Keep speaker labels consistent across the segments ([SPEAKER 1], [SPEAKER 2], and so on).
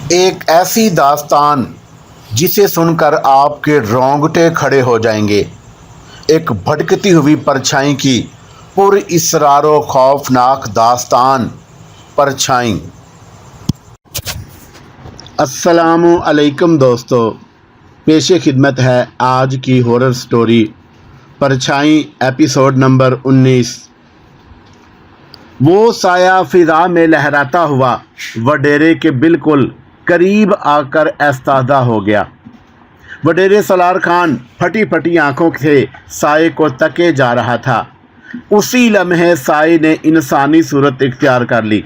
[SPEAKER 1] ایک ایسی داستان جسے سن کر آپ کے رونگٹے کھڑے ہو جائیں گے۔ ایک بھٹکتی ہوئی پرچھائی کی پر اسرار و خوفناک داستان، پرچھائی۔ السلام علیکم دوستو، پیش خدمت ہے آج کی ہورر سٹوری پرچھائی، ایپیسوڈ نمبر 19۔ وہ سایہ فضا میں لہراتا ہوا وڈیرے کے بالکل قریب آ کر ایستادہ ہو گیا۔ وڈیرے سالار خان پھٹی پھٹی آنکھوں سے سائے کو تکے جا رہا تھا۔ اسی لمحے سائے نے انسانی صورت اختیار کر لی،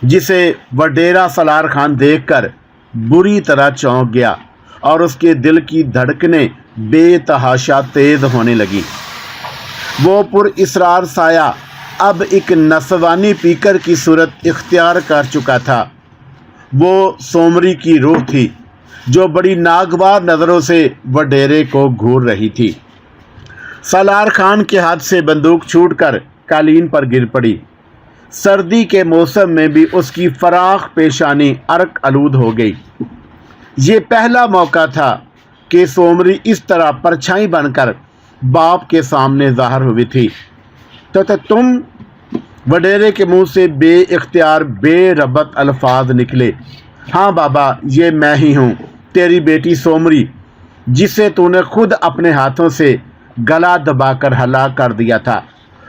[SPEAKER 1] جسے وڈیرا سالار خان دیکھ کر بری طرح چونک گیا اور اس کے دل کی دھڑکنیں بے تحاشا تیز ہونے لگی۔ وہ پر اسرار سایہ اب ایک نسوانی پیکر کی صورت اختیار کر چکا تھا۔ وہ سومری کی روح تھی جو بڑی ناگوار نظروں سے وڈیرے کو گھور رہی تھی۔ سالار خان کے ہاتھ سے بندوق چھوٹ کر قالین پر گر پڑی۔ سردی کے موسم میں بھی اس کی فراخ پیشانی عرق آلود ہو گئی۔ یہ پہلا موقع تھا کہ سومری اس طرح پرچھائی بن کر باپ کے سامنے ظاہر ہوئی تھی۔ تو تم؟ وڈیرے کے منہ سے بے اختیار بے ربط الفاظ نکلے۔ ہاں بابا، یہ میں ہی ہوں، تیری بیٹی سومری، جسے تو نے خود اپنے ہاتھوں سے گلا دبا کر ہلاک کر دیا تھا،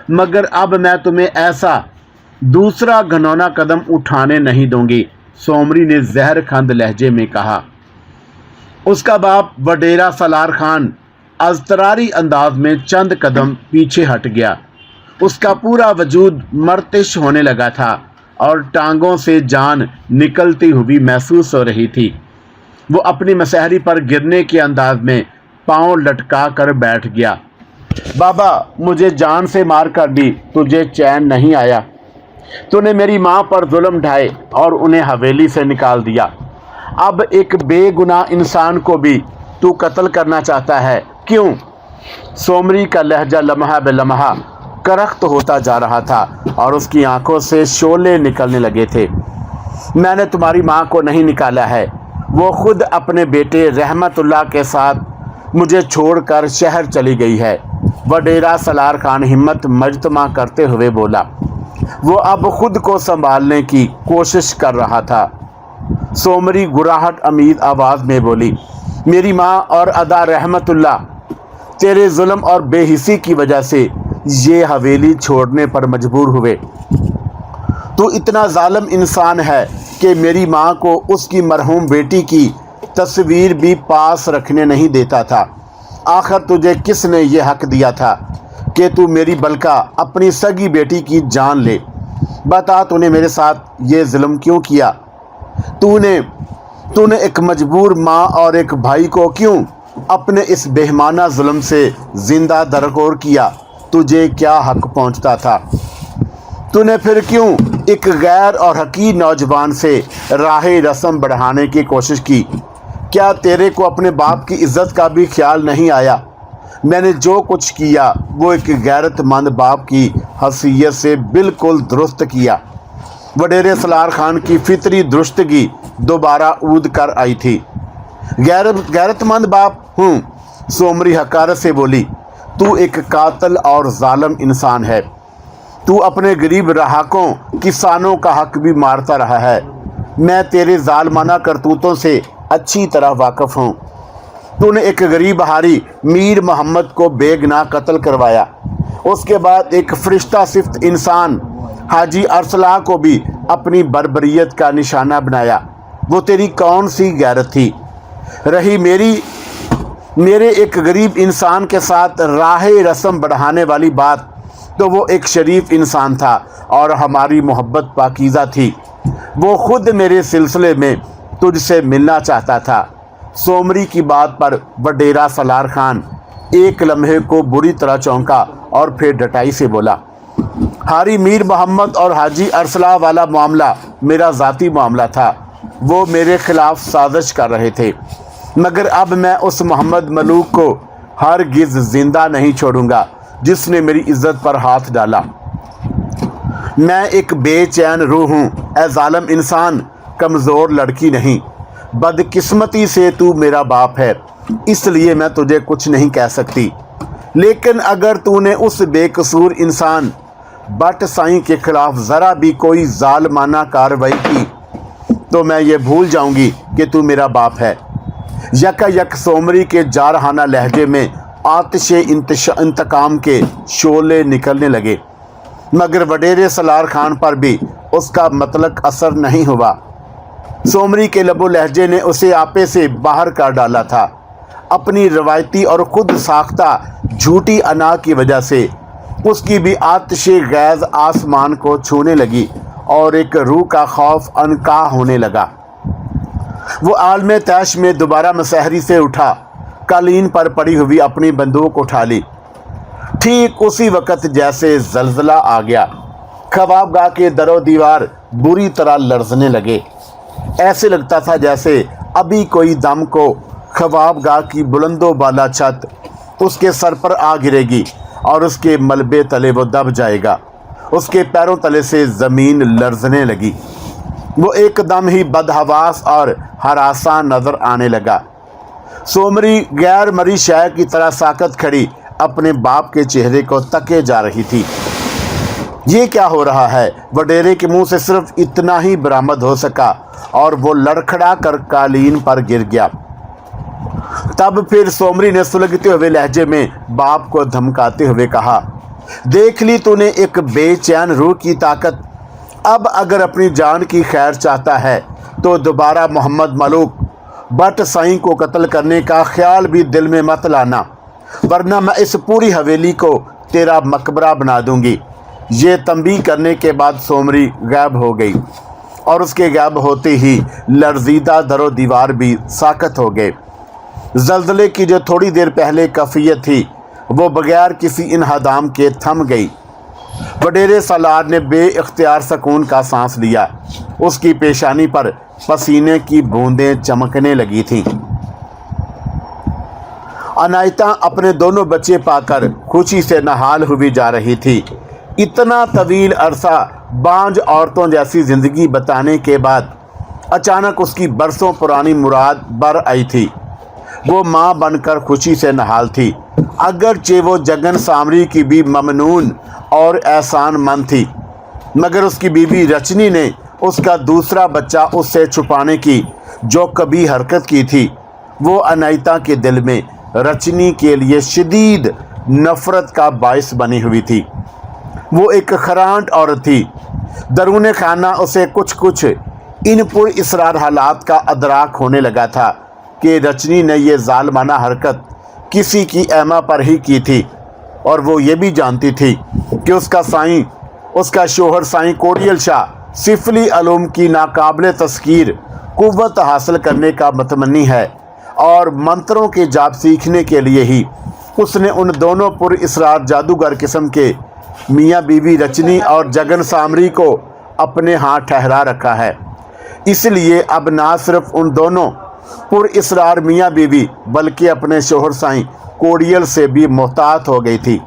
[SPEAKER 1] مگر اب میں تمہیں ایسا دوسرا گھنونا قدم اٹھانے نہیں دوں گی، سومری نے زہر کھند لہجے میں کہا۔ اس کا باپ وڈیرا سالار خان اضطراری انداز میں چند قدم پیچھے ہٹ گیا۔ اس کا پورا وجود مرتش ہونے لگا تھا اور ٹانگوں سے جان نکلتی ہوئی محسوس ہو رہی تھی۔ وہ اپنی مسہری پر گرنے کے انداز میں پاؤں لٹکا کر بیٹھ گیا۔ بابا، مجھے جان سے مار کر بھی تجھے چین نہیں آیا۔ تو نے میری ماں پر ظلم ڈھائے اور انہیں حویلی سے نکال دیا۔ اب ایک بے گناہ انسان کو بھی تو قتل کرنا چاہتا ہے، کیوں؟ سومری کا لہجہ لمحہ بے لمحہ کرخت ہوتا جا رہا تھا اور اس کی آنکھوں سے شعلے نکلنے لگے تھے۔ میں نے تمہاری ماں کو نہیں نکالا ہے، وہ خود اپنے بیٹے رحمت اللہ کے ساتھ مجھے چھوڑ کر شہر چلی گئی ہے، وڈیرا سالار خان ہمت مجتمع کرتے ہوئے بولا۔ وہ اب خود کو سنبھالنے کی کوشش کر رہا تھا۔ سومری گراہٹ امیز آواز میں بولی، میری ماں اور ادا رحمت اللہ تیرے ظلم اور بے حسی کی وجہ سے یہ حویلی چھوڑنے پر مجبور ہوئے۔ تو اتنا ظالم انسان ہے کہ میری ماں کو اس کی مرحوم بیٹی کی تصویر بھی پاس رکھنے نہیں دیتا تھا۔ آخر تجھے کس نے یہ حق دیا تھا کہ تو میری بلکہ اپنی سگی بیٹی کی جان لے؟ بتا، تو نے میرے ساتھ یہ ظلم کیوں کیا؟ تو نے ایک مجبور ماں اور ایک بھائی کو کیوں اپنے اس بہیمانہ ظلم سے زندہ درگور کیا؟ تجھے کیا حق پہنچتا تھا؟ تو نے پھر کیوں ایک غیر اور حقیر نوجوان سے راہ رسم بڑھانے کی کوشش کی؟ کیا تیرے کو اپنے باپ کی عزت کا بھی خیال نہیں آیا؟ میں نے جو کچھ کیا وہ ایک غیرت مند باپ کی حیثیت سے بالکل درست کیا۔ وڈیرے سالار خان کی فطری درستگی دوبارہ اود کر آئی تھی۔ غیرت مند باپ ہوں، سومری حقارت سے بولی۔ تو ایک قاتل اور ظالم انسان ہے۔ تو اپنے غریب رہاکوں کسانوں کا حق بھی مارتا رہا ہے۔ میں تیرے ظالمانہ کرتوتوں سے اچھی طرح واقف ہوں۔ تو نے ایک غریب ہاری میر محمد کو بے گناہ قتل کروایا۔ اس کے بعد ایک فرشتہ صفت انسان حاجی ارسلان کو بھی اپنی بربریت کا نشانہ بنایا۔ وہ تیری کون سی غیرت تھی؟ رہی میرے ایک غریب انسان کے ساتھ راہ رسم بڑھانے والی بات، تو وہ ایک شریف انسان تھا اور ہماری محبت پاکیزہ تھی۔ وہ خود میرے سلسلے میں تجھ سے ملنا چاہتا تھا۔ سومری کی بات پر وڈیرا سالار خان ایک لمحے کو بری طرح چونکا اور پھر ڈٹائی سے بولا، ہاری میر محمد اور حاجی ارسلان والا معاملہ میرا ذاتی معاملہ تھا۔ وہ میرے خلاف سازش کر رہے تھے، مگر اب میں اس محمد ملوک کو ہرگز زندہ نہیں چھوڑوں گا جس نے میری عزت پر ہاتھ ڈالا۔ میں ایک بے چین روح ہوں۔ اے ظالم انسان، कमज़ोर लड़की नहीं, बदकिस्मती से तू मेरा बाप है, इसलिए मैं तुझे कुछ नहीं कह सकती। लेकिन अगर तूने उस बेकसूर इंसान बट साईं के खिलाफ ज़रा भी कोई जालमाना कार्रवाई की तो मैं ये भूल जाऊंगी कि तू मेरा बाप है। यकायक सोमरी के जारहाना लहजे में आतिशे इंतकाम के शोले निकलने लगे, मगर वडेरे सलार खान पर भी उसका मतलब असर नहीं हुआ। सोमरी के लबो लहजे ने उसे आपे से बाहर कर डाला था। अपनी रवायती और खुद साख्ता झूठी अना की वजह से उसकी भी आतिशे गैज़ आसमान को छूने लगी और एक रूह का खौफ अनका होने लगा। वो आलम तैश में दोबारा मसहरी से उठा, कालीन पर पड़ी हुई अपनी बंदूक उठा ली। ठीक उसी वक़्त जैसे जलजला आ गया, ख्वाबगाह के दरो दीवार बुरी तरह लरजने लगे। ऐसे लगता था जैसे अभी कोई दम को ख्वाबगाह की बुलंदो बाला छत उसके सर पर आ गिरेगी और उसके मलबे तले वो दब जाएगा। उसके पैरों तले से ज़मीन लरजने लगी। वो एकदम ही बदहवास और हरासा नज़र आने लगा। सोमरी गैर मरी शय की तरह साकत खड़ी अपने बाप के चेहरे को तके जा रही थी। ये क्या हो रहा है? वडेरे के मुंह से सिर्फ इतना ही बरामद हो सका और वो लड़खड़ा कर कालीन पर गिर गया। तब फिर सोमरी ने सुलगते हुए लहजे में बाप को धमकाते हुए कहा, देख ली तूने एक बेचैन रूह की ताकत। अब अगर अपनी जान की खैर चाहता है तो दोबारा मोहम्मद मलूक बट साईं को कत्ल करने का ख्याल भी दिल में मत लाना, वरना मैं इस पूरी हवेली को तेरा मकबरा बना दूंगी। ये तंबीह करने के बाद सोमरी गायब हो गई और उसके गायब होते ही लरजीदा दरो दीवार भी साकत हो गए। जल्जले की जो थोड़ी देर पहले कैफियत थी वो बगैर किसी इन्हदाम के थम गई। वडेरे सलार ने बेइख्तियार सुकून का सांस लिया। उसकी पेशानी पर पसीने की बूंदें चमकने लगी थीं। अनायता अपने दोनों बच्चे पाकर खुशी से नहाल हुई जा रही थी। इतना तवील अरसा बांझ औरतों जैसी ज़िंदगी बताने के बाद अचानक उसकी बरसों पुरानी मुराद बर आई थी। वो माँ बनकर खुशी से नहाल थी। अगरचे वो जगन सामरी की भी ममनून और एहसान मंद थी, मगर उसकी बीवी रचनी ने उसका दूसरा बच्चा उससे छुपाने की जो कभी हरकत की थी, वो अनायता के दिल में रचनी के लिए शदीद नफ़रत का बायस बनी हुई थी। वो एक खरांट औरत थी। दरूने खाना उसे कुछ कुछ इन पुर इसरार हालात का अदराक होने लगा था कि रचनी ने यह जालमाना हरकत किसी की एमा पर ही की थी, और वो ये भी जानती थी कि उसका शोहर साईं कोड़ियल शाह सिफली अलूम की नाकाबिल तस्कीर कुव्वत हासिल करने का मतमनी है, और मंत्रों के जाप सीखने के लिए ही उसने उन दोनों पुर इसरार जादूगर किस्म के मियाँ बीवी रचनी और जगन सामरी को अपने हाथ ठहरा रखा है। इसलिए अब ना सिर्फ उन दोनों पुर इसरार मियाँ बीवी बल्कि अपने शोहर साईं कोड़ियल से भी मोहतात हो गई थी।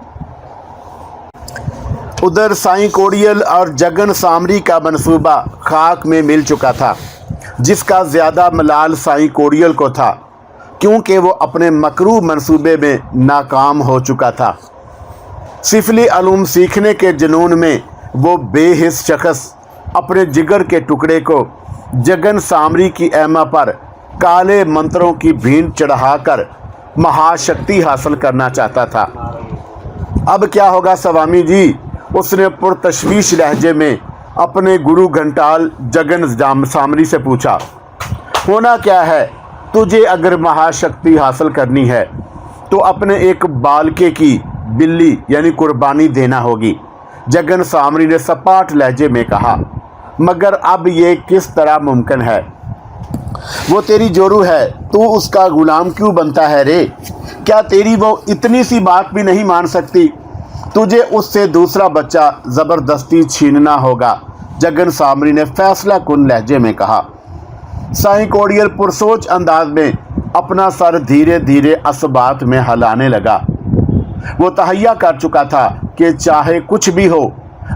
[SPEAKER 1] उधर साईं कोड़ियल और जगन सामरी का मंसूबा खाक में मिल चुका था, जिसका ज़्यादा मलाल साईं कोड़ियल को था, क्योंकि वो अपने मकरू मंसूबे में नाकाम हो चुका था। सिफली अलूम सीखने के जुनून में वो बेहिस शख्स अपने जिगर के टुकड़े को जगन सामरी की एमा पर काले मंत्रों की भींट चढ़ाकर महाशक्ति हासिल करना चाहता था। अब क्या होगा स्वामी जी? उसने पुरतशवीश लहजे में अपने गुरु घंटाल जगन सामरी से पूछा। होना क्या है? तुझे अगर महाशक्ति हासिल करनी है तो अपने एक बालके की बिल्ली यानी कुर्बानी देना होगी, जगन सामरी ने सपाट लहजे में कहा। मगर अब ये किस तरह मुमकिन है? वो तेरी जोरू है, तू उसका गुलाम क्यों बनता है रे? क्या तेरी वो इतनी सी बात भी नहीं मान सकती? तुझे उससे दूसरा बच्चा ज़बरदस्ती छीनना होगा, जगन सामरी ने फैसला कुन लहजे में कहा। साईं कोड़ियल पुरसोच अंदाज में अपना सर धीरे धीरे असबात में हिलाने लगा। वो तहैया कर चुका था कि चाहे कुछ भी हो,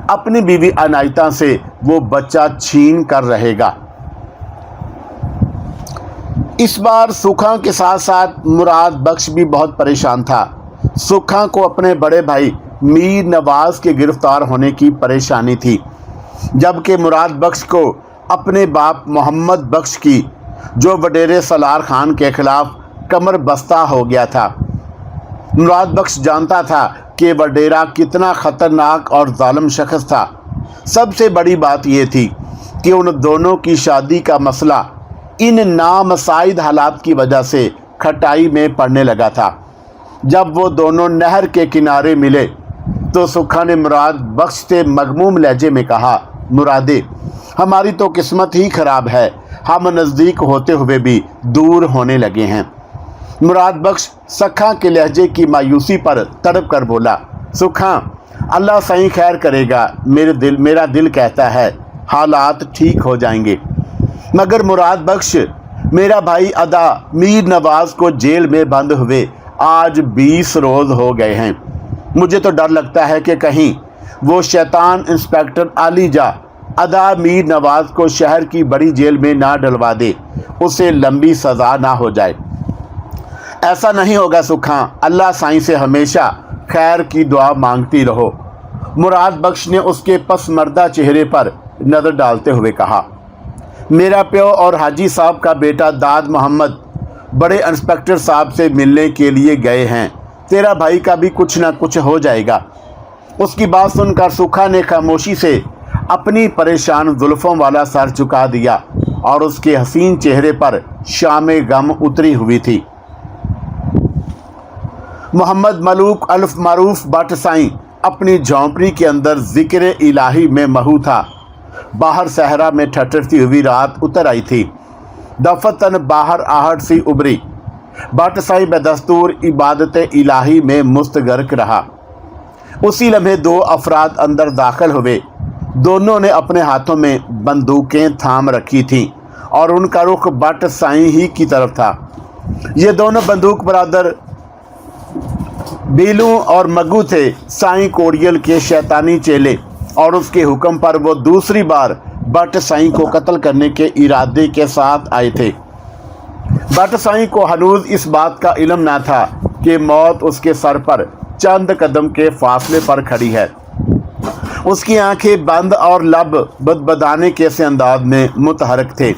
[SPEAKER 1] अपनी बीवी अनायता से वो बच्चा छीन कर रहेगा। इस बार सुखा के साथ साथ मुराद बख्श भी बहुत परेशान था। सुखा को अपने बड़े भाई मीर नवाज के गिरफ्तार होने की परेशानी थी, जबकि मुराद बख्श को अपने बाप मोहम्मद बख्श की, जो वडेरे सलार खान के खिलाफ कमर बस्ता हो गया था। मुराद बख्श जानता था कि वडेरा कितना ख़तरनाक और जालिम शख्स था। सबसे बड़ी बात यह थी कि उन दोनों की शादी का मसला इन नामसाइद हालात की वजह से खटाई में पड़ने लगा था। जब वो दोनों नहर के किनारे मिले तो सुखा ने मुराद बख्श से मगमूम लहजे में कहा, मुरादे, हमारी तो किस्मत ही ख़राब है, हम नज़दीक होते हुए भी दूर होने लगे हैं। मुराद बख्श सखा के लहजे की मायूसी पर तड़प कर बोला, सुखा, अल्लाह सही खैर करेगा, मेरा दिल कहता है हालात ठीक हो जाएंगे। मगर मुराद बख्श, मेरा भाई अदा मीर नवाज को जेल में बंद हुए आज 20 रोज़ हो गए हैं। मुझे तो डर लगता है कि कहीं वो शैतान इंस्पेक्टर आलीजा अदा मीर नवाज को शहर की बड़ी जेल में ना डलवा दे, उसे लंबी सज़ा ना हो जाए। ऐसा नहीं होगा सुखा, अल्लाह साईं से हमेशा खैर की दुआ मांगती रहो। मुराद बख्श ने उसके पसमर्दा चेहरे पर नज़र डालते हुए कहा, मेरा प्यो और हाजी साहब का बेटा दाद मोहम्मद बड़े इंस्पेक्टर साहब से मिलने के लिए गए हैं, तेरा भाई का भी कुछ ना कुछ हो जाएगा। उसकी बात सुनकर सुखा ने खामोशी से अपनी परेशान जुल्फ़ों वाला सर झुका दिया और उसके हसीन चेहरे पर शामे गम उतरी हुई थी। मोहम्मद मलूक अल्फ मारूफ बट साईं अपनी झोंपड़ी के अंदर जिक्र इलाही में महू था। बाहर सहरा में ठठरती हुई रात उतर आई थी। दफतन बाहर आहट सी उभरी। बट साईं बदस्तूर इबादत इलाही में मुस्तगरक रहा। उसी लम्हे दो अफराद अंदर दाखिल हुए। दोनों ने अपने हाथों में बंदूकें थाम रखी थीं और उनका रुख बट साईं ही की तरफ था। ये दोनों बंदूक बरादर बीलू और मग्गू थे, साईं कोड़ियल के शैतानी चेले, और उसके हुक्म पर वो दूसरी बार बट साईं को कत्ल करने के इरादे के साथ आए थे। बट साईं को हनूज इस बात का इल्म न था कि मौत उसके सर पर चंद कदम के फासले पर खड़ी है। उसकी आंखें बंद और लब बदबदाने के से अंदाज में मुतहरक थे।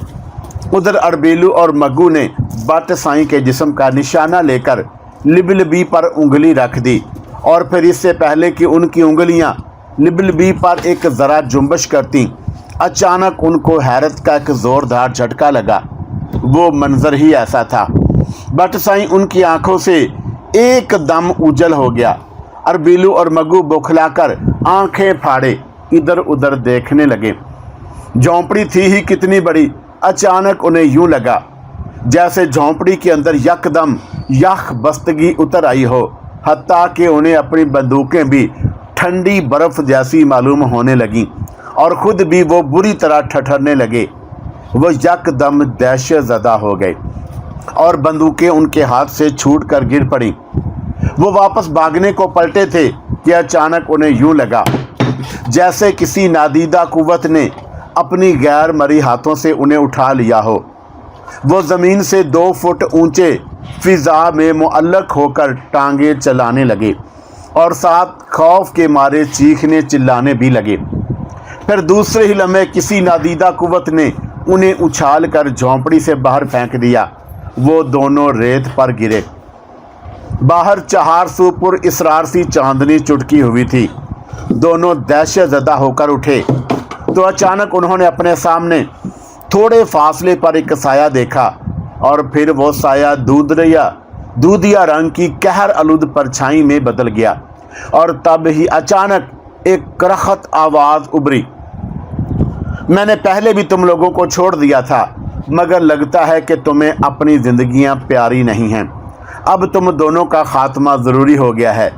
[SPEAKER 1] उधर अरबेलू और मग्गू ने बट साईं के जिस्म का निशाना लेकर लिबलबी पर उंगली रख दी और फिर इससे पहले कि उनकी उंगलियां लिबलबी पर एक ज़रा जुम्बश करती, अचानक उनको हैरत का एक ज़ोरदार झटका लगा। वो मंजर ही ऐसा था। बट साईं उनकी आंखों से एकदम उजल हो गया। अरबीलू और मग्गू बौखलाकर आंखें फाड़े इधर उधर देखने लगे। झोंपड़ी थी ही कितनी बड़ी, अचानक उन्हें यूं लगा जैसे झोंपड़ी के अंदर यकदम यख बस्तगी उतर आई हो, हत्ता कि उन्हें अपनी बंदूकें भी ठंडी बर्फ़ जैसी मालूम होने लगीं और ख़ुद भी वो बुरी तरह ठठरने लगे। वो यकदम दहशत ज़दा हो गए और बंदूकें उनके हाथ से छूट कर गिर पड़ी। वो वापस भागने को पलटे थे कि अचानक उन्हें यूं लगा जैसे किसी नादीदा कुव्वत ने अपनी गैर मरी हाथों से उन्हें उठा लिया हो। वो ज़मीन से 2 फुट ऊंचे फिज़ा में मुअल्लक होकर टांगे चलाने लगे और साथ खौफ के मारे चीखने चिल्लाने भी लगे। फिर दूसरे ही लम्हे किसी नादीदा कुव्वत ने उन्हें उछाल कर झोंपड़ी से बाहर फेंक दिया। वो दोनों रेत पर गिरे। बाहर 400 पुर इसरार सी चांदनी चुटकी हुई थी। दोनों दहशत ज़दा होकर उठे तो अचानक उन्होंने अपने सामने थोड़े फासले पर एक साया देखा और फिर वो साया दूधिया रंग की कहर आलूद परछाई में बदल गया और तब ही अचानक एक करखत आवाज़ उभरी, मैंने पहले भी तुम लोगों को छोड़ दिया था, मगर लगता है कि तुम्हें अपनी ज़िंदगियां प्यारी नहीं हैं। अब तुम दोनों का खात्मा ज़रूरी हो गया है।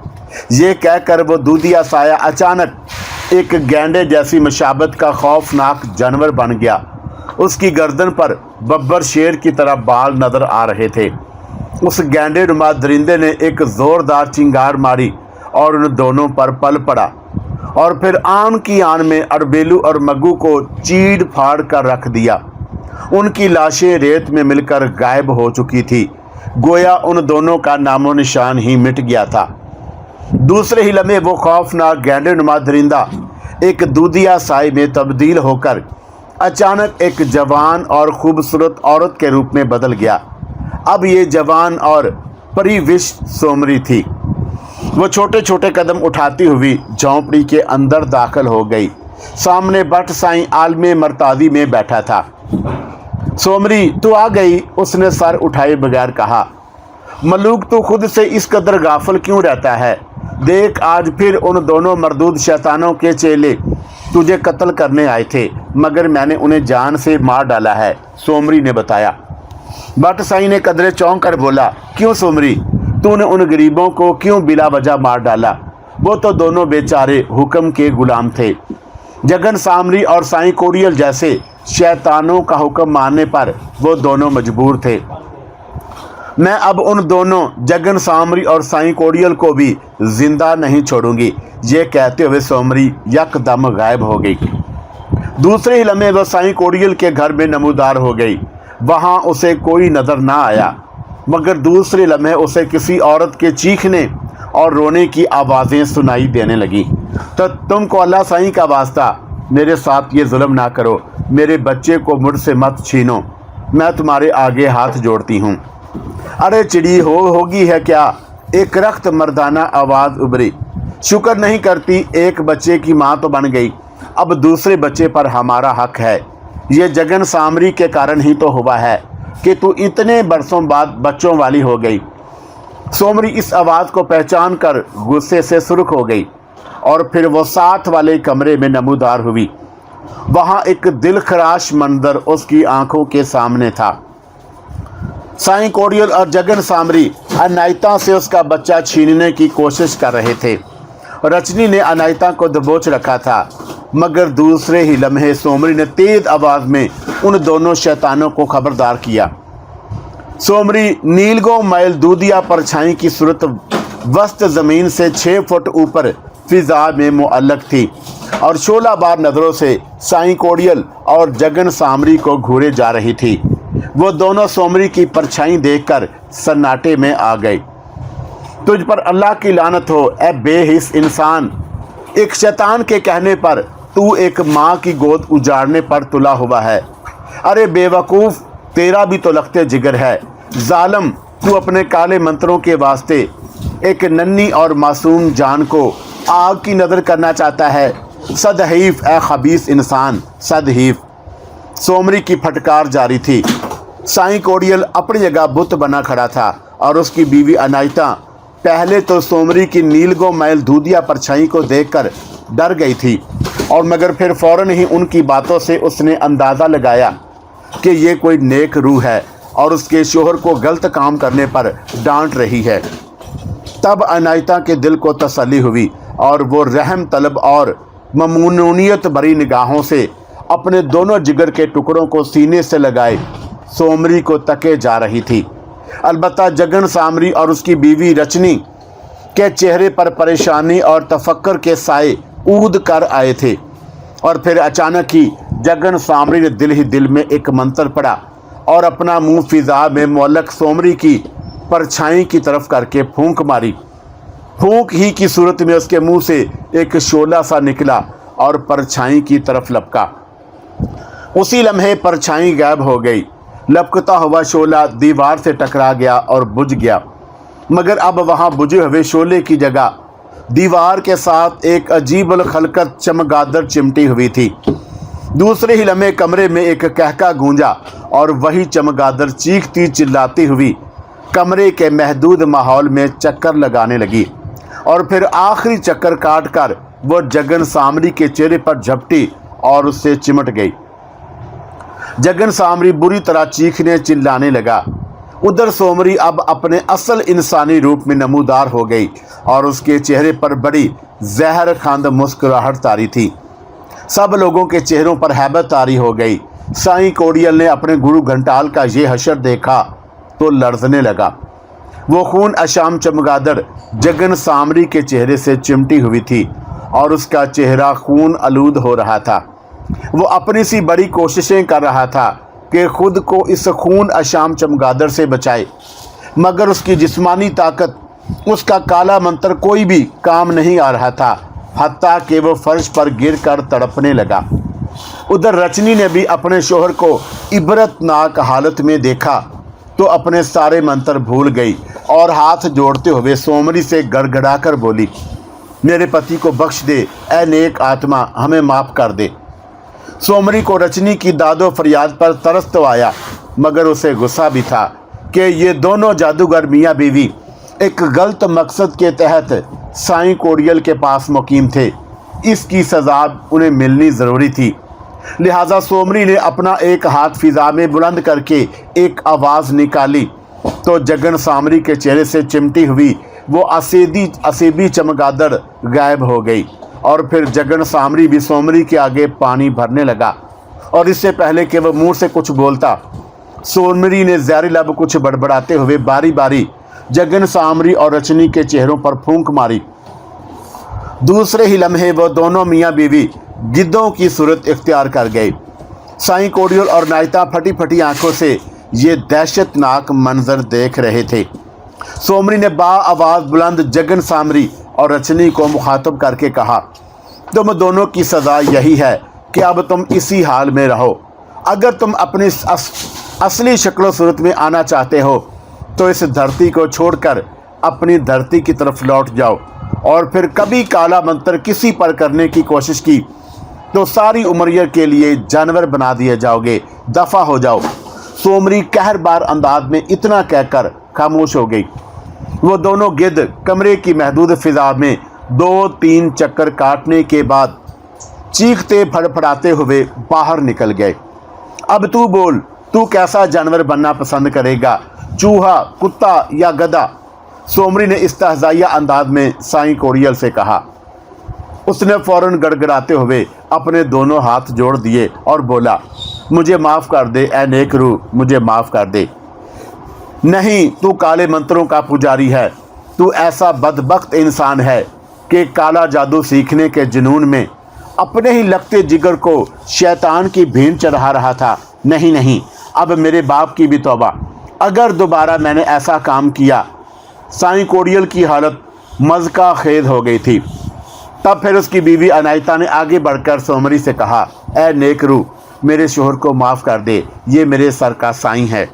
[SPEAKER 1] ये कहकर वो दूधिया साया अचानक एक गैंडे जैसी मशाबत का खौफनाक जानवर बन गया। उसकी गर्दन पर बब्बर शेर की तरह बाल नज़र आ रहे थे। उस गैंडे नुमा दरिंदे ने एक ज़ोरदार चिंगार मारी और उन दोनों पर पल पड़ा और फिर आन की आन में अरबेलू और मग्गू को चीड़ फाड़ कर रख दिया उनकी लाशें रेत में मिलकर गायब हो चुकी थी। गोया उन दोनों का नामो निशान ही मिट गया था। दूसरे ही लम्हे वो खौफनाक गैंडनुमा दरिंदा एक दूधिया साए में तब्दील होकर अचानक एक जवान और खूबसूरत औरत के रूप में बदल गया। अब ये जवान और परिविश सोमरी थी। वो छोटे छोटे कदम उठाती हुई झोंपड़ी के अंदर दाखिल हो गई। सामने बट साईं आलमे मर्तादी में बैठा था। सोमरी, तू आ गई, उसने सर उठाए बगैर कहा। मलूक, तू खुद से इस कदर गाफिल क्यों रहता है? देख, आज फिर उन दोनों मरदूद शैतानों के चेले तुझे कत्ल करने आए थे, मगर मैंने उन्हें जान से मार डाला है, सोमरी ने बताया। बट साईं ने कदरे चौंक कर बोला, क्यों सोमरी, तूने उन गरीबों को क्यों बिला वजह मार डाला? वो तो दोनों बेचारे हुक्म के गुलाम थे। जगन सामरी और साईं कोड़ियल जैसे शैतानों का हुक्म मानने पर वो दोनों मजबूर थे। मैं अब उन दोनों जगन सामरी और साईं कोड़ियल को भी जिंदा नहीं छोड़ूंगी। ये कहते हुए सोमरी यकदम गायब हो गई। दूसरे ही लम्हे वह साईं कोड़ियल के घर में नमूदार हो गई। वहां उसे कोई नजर ना आया, मगर दूसरे लम्हे उसे किसी औरत के चीखने और रोने की आवाज़ें सुनाई देने लगी। तो तुमको अल्लाह साईं का वास्ता, मेरे साथ ये जुल्म ना करो, मेरे बच्चे को मुझसे मत छीनो, मैं तुम्हारे आगे हाथ जोड़ती हूँ। अरे चिड़ी होगी है क्या? एक रख्त मर्दाना आवाज़ उभरी। शुक्र नहीं करती, एक बच्चे की माँ तो बन गई, अब दूसरे बच्चे पर हमारा हक है। ये जगन सामरी के कारण ही तो हुआ है कि तू इतने बरसों बाद बच्चों वाली हो गई। सोमरी इस आवाज़ को पहचान कर गुस्से से सुर्ख हो गई और फिर वो साथ वाले कमरे में नमूदार हुई। वहाँ एक दिलखराश मंजर उसकी आंखों के सामने था। साईं कोड़ियल और जगन सामरी अनायता से उसका बच्चा छीनने की कोशिश कर रहे थे। रजनी ने अनायता को दबोच रखा था, मगर दूसरे ही लम्हे सोमरी ने तेज आवाज़ में उन दोनों शैतानों को खबरदार किया। सोमरी नीलगो मैल दूधिया परछाई की सूरत वस्त ज़मीन से 6 फुट ऊपर फिजा में मुअल्लक थी और शोला बार नज़रों से साईं कोड़ियल और जगन सामरी को घूरे जा रही थी। वो दोनों सोमरी की परछाई देखकर सन्नाटे में आ गए। तुझ पर अल्लाह की लानत हो, ए बेहिस इंसान! एक शैतान के कहने पर तू एक माँ की गोद उजाड़ने पर तुला हुआ है। अरे बेवकूफ़, तेरा भी तो लखते जिगर है। जालिम, तू अपने काले मंत्रों के वास्ते एक नन्ही और मासूम जान को आग की नज़र करना चाहता है। सदहीफ, ए खबीस इंसान, सदहीफ! सोमरी की फटकार जारी थी। साईं कोड़ियल अपनी जगह बुत बना खड़ा था और उसकी बीवी अनायता पहले तो सोमरी की नीलगो मैल दूधिया परछाई को देखकर डर गई थी, और मगर फिर फौरन ही उनकी बातों से उसने अंदाज़ा लगाया कि ये कोई नेक रूह है और उसके शोहर को गलत काम करने पर डांट रही है। तब अनायता के दिल को तसल्ली हुई और वो रहम तलब और ममनूनियत भरी निगाहों से अपने दोनों जिगर के टुकड़ों को सीने से लगाए सोमरी को तके जा रही थी। अलबत्ता जगन सामरी और उसकी बीवी रचनी के चेहरे पर परेशानी और तफक्कर के साए ऊद कर आए थे, और फिर अचानक ही जगन सामरी ने दिल ही दिल में एक मंत्र पढ़ा और अपना मुंह फिजा में मुअल्लक सोमरी की परछाई की तरफ करके फूंक मारी। फूंक ही की सूरत में उसके मुंह से एक शोला सा निकला और परछाई की तरफ लपका। उसी लम्हे परछाई गायब हो गई। लपकता हुआ शोला दीवार से टकरा गया और बुझ गया, मगर अब वहाँ बुझे हुए शोले की जगह दीवार के साथ एक अजीब खलकत चमगादड़ चिमटी हुई थी। दूसरे ही लम्हे कमरे में एक कहका गूंजा और वही चमगादड़ चीखती चिल्लाती हुई कमरे के महदूद माहौल में चक्कर लगाने लगी, और फिर आखिरी चक्कर काट कर वो जगन सामरी के चेहरे पर झपटी और उससे चिमट गई। जगन सामरी बुरी तरह चीखने चिल्लाने लगा। उधर सोमरी अब अपने असल इंसानी रूप में नमूदार हो गई और उसके चेहरे पर बड़ी जहर खांद मुस्कुराहट तारी थी। सब लोगों के चेहरों पर हैबत तारी हो गई। साईं कोड़ियल ने अपने गुरु घंटाल का ये हशर देखा तो लर्जने लगा। वो खून अशाम चमगादड़ जगन सामरी के चेहरे से चिमटी हुई थी और उसका चेहरा खून आलूद हो रहा था। वो अपनी सी बड़ी कोशिशें कर रहा था, کہ خود کو اس خون اشام چمگادڑ سے بچائے، مگر اس کی جسمانی طاقت، اس کا کالا منتر کوئی بھی کام نہیں آ رہا تھا، حتیٰ کہ وہ فرش پر گر کر تڑپنے لگا۔ ادھر رچنی نے بھی اپنے شوہر کو عبرتناک حالت میں دیکھا تو اپنے سارے منتر بھول گئی اور ہاتھ جوڑتے ہوئے سومری سے گڑ گڑا کر بولی، میرے پتی کو بخش دے، اے نیک آتما، ہمیں معاف کر دے۔ سومری کو رچنی کی داد و فریاد پر ترس تو آیا، مگر اسے غصہ بھی تھا کہ یہ دونوں جادوگر میاں بیوی ایک غلط مقصد کے تحت سائیں کوڑیل کے پاس مقیم تھے، اس کی سزا انہیں ملنی ضروری تھی۔ لہٰذا سومری نے اپنا ایک ہاتھ فضا میں بلند کر کے ایک آواز نکالی تو جگن سامری کے چہرے سے چمٹی ہوئی وہ اسیبی چمگادڑ غائب ہو گئی، اور پھر جگن سامری بھی سومری کے آگے پانی بھرنے لگا، اور اس سے پہلے کہ وہ منہ سے کچھ بولتا، سومری نے زہری لب کچھ بڑبڑاتے ہوئے باری باری جگن سامری اور رچنی کے چہروں پر پھونک ماری۔ دوسرے ہی لمحے وہ دونوں میاں بیوی گدھوں کی صورت اختیار کر گئے۔ سائیں کوڑیل اور نائتا پھٹی پھٹی آنکھوں سے یہ دہشت ناک منظر دیکھ رہے تھے۔ سومری نے با آواز بلند جگن سامری اور رچنی کو مخاطب کر کے کہا، تم دونوں کی سزا یہی ہے کہ اب تم اسی حال میں رہو۔ اگر تم اپنی اصلی شکل و صورت میں آنا چاہتے ہو تو اس دھرتی کو چھوڑ کر اپنی دھرتی کی طرف لوٹ جاؤ، اور پھر کبھی کالا منتر کسی پر کرنے کی کوشش کی تو ساری عمر کے لیے جانور بنا دیے جاؤ گے، دفع ہو جاؤ۔ سومری قہر بار انداز میں اتنا کہہ کر خاموش ہو گئی۔ وہ دونوں گدھ کمرے کی محدود فضا میں 2-3 چکر کاٹنے کے بعد چیختے پھڑپھڑاتے ہوئے باہر نکل گئے۔ اب تو بول، تو کیسا جانور بننا پسند کرے گا، چوہا، کتا یا گدھا؟ سومری نے استہزائیہ انداز میں سائیں کوڑیل سے کہا۔ اس نے فوراً گڑگڑاتے ہوئے اپنے دونوں ہاتھ جوڑ دیے اور بولا، مجھے معاف کر دے اے نیک روح، مجھے معاف کر دے۔ نہیں، تو کالے منتروں کا پجاری ہے، تو ایسا بدبخت انسان ہے کہ کالا جادو سیکھنے کے جنون میں اپنے ہی لگتے جگر کو شیطان کی بھین چڑھا رہا تھا۔ نہیں، اب میرے باپ کی بھی توبہ، اگر دوبارہ میں نے ایسا کام کیا۔ سائیں کوڑیل کی حالت مضحکہ خیز ہو گئی تھی۔ تب پھر اس کی بیوی انائتا نے آگے بڑھ کر سومری سے کہا، اے نیک روح، میرے شوہر کو معاف کر دے، یہ میرے سر کا سائیں ہے۔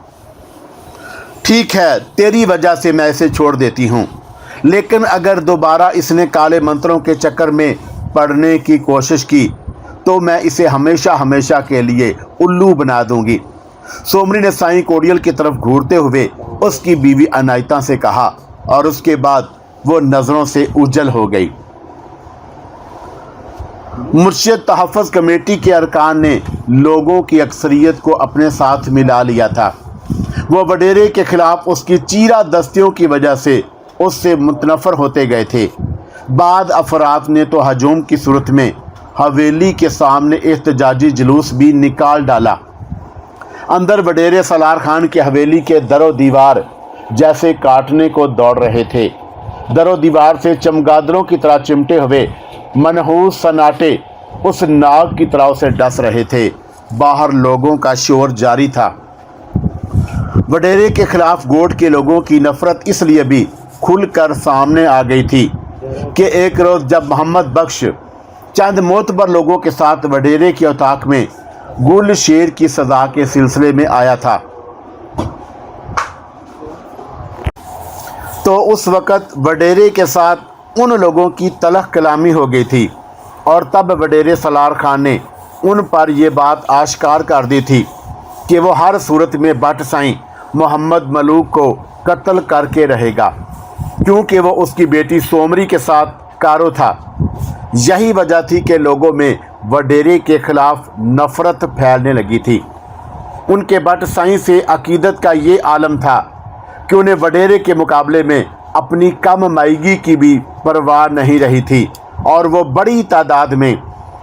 [SPEAKER 1] ٹھیک ہے، تیری وجہ سے میں اسے چھوڑ دیتی ہوں، لیکن اگر دوبارہ اس نے کالے منتروں کے چکر میں پڑنے کی کوشش کی تو میں اسے ہمیشہ کے لیے الو بنا دوں گی۔ سومری نے سائیں کوڑیل کی طرف گھورتے ہوئے اس کی بیوی انائتا سے کہا، اور اس کے بعد وہ نظروں سے اوجھل ہو گئی۔ مرشد تحفظ کمیٹی کے ارکان نے لوگوں کی اکثریت کو اپنے ساتھ ملا لیا تھا۔ وہ وڈیرے کے خلاف اس کی چیرہ دستیوں کی وجہ سے اس سے متنفر ہوتے گئے تھے۔ بعض افراد نے تو ہجوم کی صورت میں حویلی کے سامنے احتجاجی جلوس بھی نکال ڈالا۔ اندر وڈیرے سالار خان کی حویلی کے در و دیوار جیسے کاٹنے کو دوڑ رہے تھے۔ در و دیوار سے چمگادڑوں کی طرح چمٹے ہوئے منحوس سناٹے اس ناگ کی طرح اسے ڈس رہے تھے۔ باہر لوگوں کا شور جاری تھا۔ وڈیرے کے خلاف گوٹ کے لوگوں کی نفرت اس لیے بھی کھل کر سامنے آ گئی تھی کہ ایک روز جب محمد بخش چند معتبر لوگوں کے ساتھ وڈیرے کے اتاق میں گل شیر کی سزا کے سلسلے میں آیا تھا تو اس وقت وڈیرے کے ساتھ ان لوگوں کی تلخ کلامی ہو گئی تھی، اور تب وڈیرے سالار خان نے ان پر یہ بات آشکار کر دی تھی کہ وہ ہر صورت میں بٹ سائیں محمد ملوک کو قتل کر کے رہے گا، کیونکہ وہ اس کی بیٹی سومری کے ساتھ کارو تھا۔ یہی وجہ تھی کہ لوگوں میں وڈیرے کے خلاف نفرت پھیلنے لگی تھی۔ ان کے بٹ سائیں سے عقیدت کا یہ عالم تھا کہ انہیں وڈیرے کے مقابلے میں اپنی کم مائیگی کی بھی پرواہ نہیں رہی تھی، اور وہ بڑی تعداد میں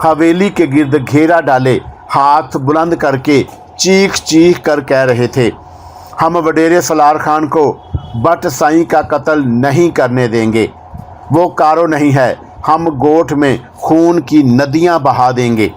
[SPEAKER 1] حویلی کے گرد گھیرا ڈالے ہاتھ بلند کر کے چیخ کر کہہ رہے تھے، ہم وڈیرے سالار خان کو بٹ سائیں کا قتل نہیں کرنے دیں گے، وہ کارو نہیں ہے، ہم گوٹھ میں خون کی ندیاں بہا دیں گے۔